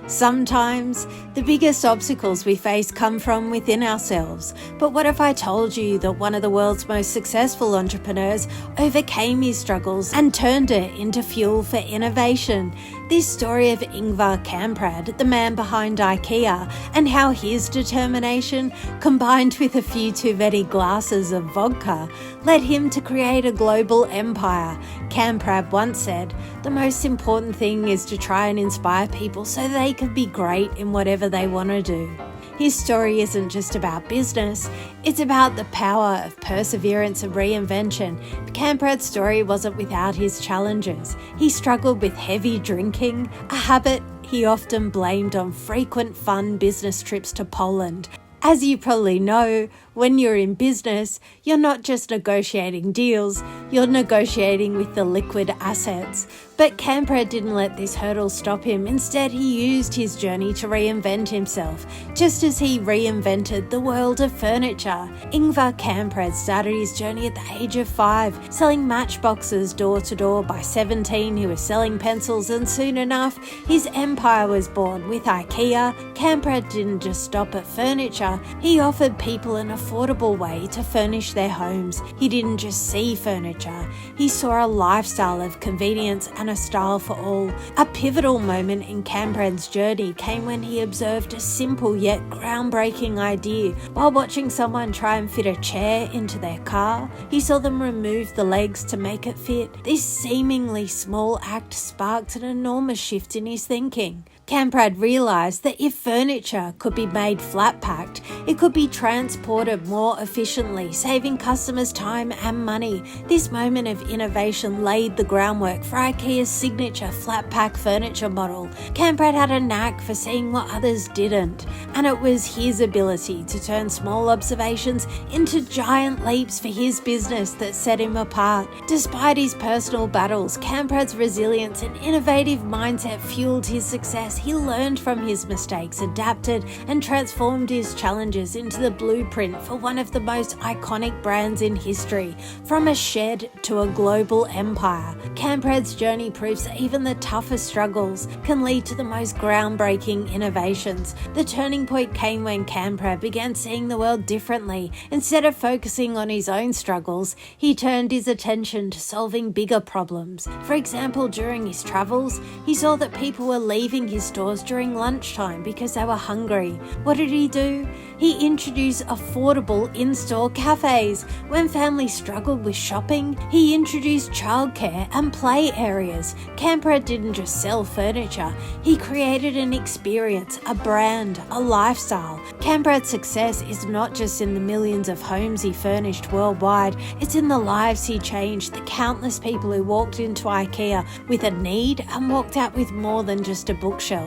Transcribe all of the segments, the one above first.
Sometimes, the biggest obstacles we face come from within ourselves. But what if I told you that one of the world's most successful entrepreneurs overcame his struggles and turned it into fuel for innovation? This story of Ingvar Kamprad, the man behind IKEA, and how his determination, combined with a few too many glasses of vodka, led him to create a global empire. Kamprad once said, "The most important thing is to try and inspire people so they can be great in whatever they want to do." His story isn't just about business, it's about the power of perseverance and reinvention. Kamprad's story wasn't without his challenges. He struggled with heavy drinking, a habit he often blamed on frequent fun business trips to Poland. As you probably know, when you're in business, you're not just negotiating deals, you're negotiating with the liquid assets. But Kamprad didn't let this hurdle stop him. Instead, he used his journey to reinvent himself, just as he reinvented the world of furniture. Ingvar Kamprad started his journey at the age of 5, selling matchboxes door to door. By 17, he was selling pencils, and soon enough, his empire was born. With IKEA, Kamprad didn't just stop at furniture, he offered people an affordable way to furnish their homes. He didn't just see furniture, he saw a lifestyle of convenience and a style for all. A pivotal moment in Kamprad's journey came when he observed a simple yet groundbreaking idea. While watching someone try and fit a chair into their car, he saw them remove the legs to make it fit. This seemingly small act sparked an enormous shift in his thinking. Kamprad realised that if furniture could be made flat-packed, it could be transported more efficiently, saving customers time and money. This moment of innovation laid the groundwork for IKEA's signature flat-pack furniture model. Kamprad had a knack for seeing what others didn't, and it was his ability to turn small observations into giant leaps for his business that set him apart. Despite his personal battles, Kamprad's resilience and innovative mindset fueled his success. He learned from his mistakes, adapted, and transformed his challenges into the blueprint for one of the most iconic brands in history. From a shed to a global empire, Kamprad's journey proves that even the toughest struggles can lead to the most groundbreaking innovations. The turning point came when Kamprad began seeing the world differently. Instead of focusing on his own struggles, he turned his attention to solving bigger problems. For example, during his travels, he saw that people were leaving his stores during lunchtime because they were hungry. What did he do? He introduced affordable in-store cafes. When families struggled with shopping, he introduced childcare and play areas. Kamprad didn't just sell furniture, he created an experience, a brand, a lifestyle. Kamprad's success is not just in the millions of homes he furnished worldwide, it's in the lives he changed, the countless people who walked into IKEA with a need and walked out with more than just a bookshelf.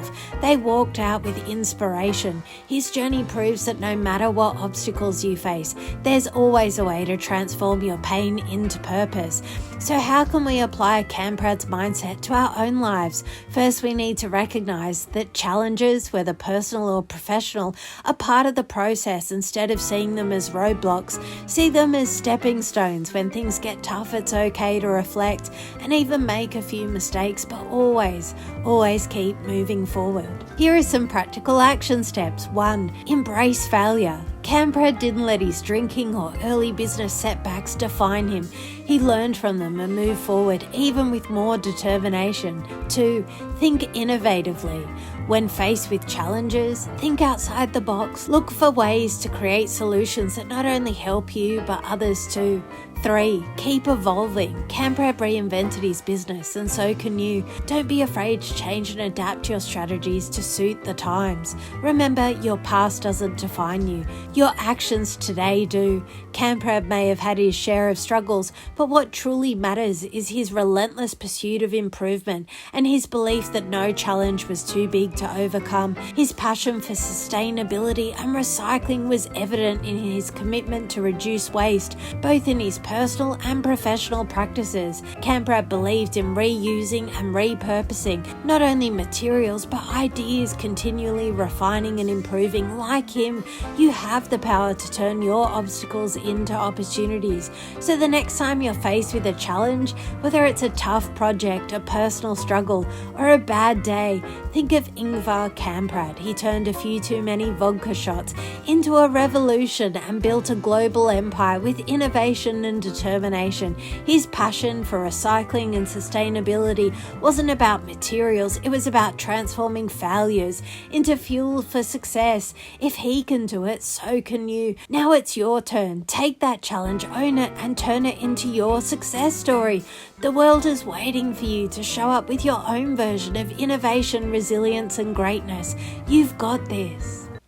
They walked out with inspiration. His journey proves that no matter what obstacles you face, there's always a way to transform your pain into purpose. So how can we apply Kamprad's mindset to our own lives? First, we need to recognize that challenges, whether personal or professional, are part of the process. Instead of seeing them as roadblocks, see them as stepping stones. When things get tough, it's okay to reflect and even make a few mistakes, but always keep moving forward. Here are some practical action steps. 1. Embrace failure. Kamprad didn't let his drinking or early business setbacks define him. He learned from them and moved forward, even with more determination. 2. Think innovatively. When faced with challenges, think outside the box. Look for ways to create solutions that not only help you, but others too. 3. Keep evolving. Kamprad reinvented his business, and so can you. Don't be afraid to change and adapt your strategies to suit the times. Remember, your past doesn't define you. Your actions today do. Kamprad may have had his share of struggles, but what truly matters is his relentless pursuit of improvement and his belief that no challenge was too big to overcome. His passion for sustainability and recycling was evident in his commitment to reduce waste, both in his personal and professional practices. Kamprad believed in reusing and repurposing not only materials but ideas, continually refining and improving. Like him, you have the power to turn your obstacles into opportunities. So the next time you're faced with a challenge, whether it's a tough project, a personal struggle, or a bad day, think of Ingvar Kamprad. He turned a few too many vodka shots into a revolution and built a global empire with innovation and determination. His passion for recycling and sustainability wasn't about materials, it was about transforming failures into fuel for success. If he can do it, so can you. Now it's your turn. Take that challenge, own it, and turn it into your success story. The world is waiting for you to show up with your own version of innovation, resilience, and greatness. You've got this.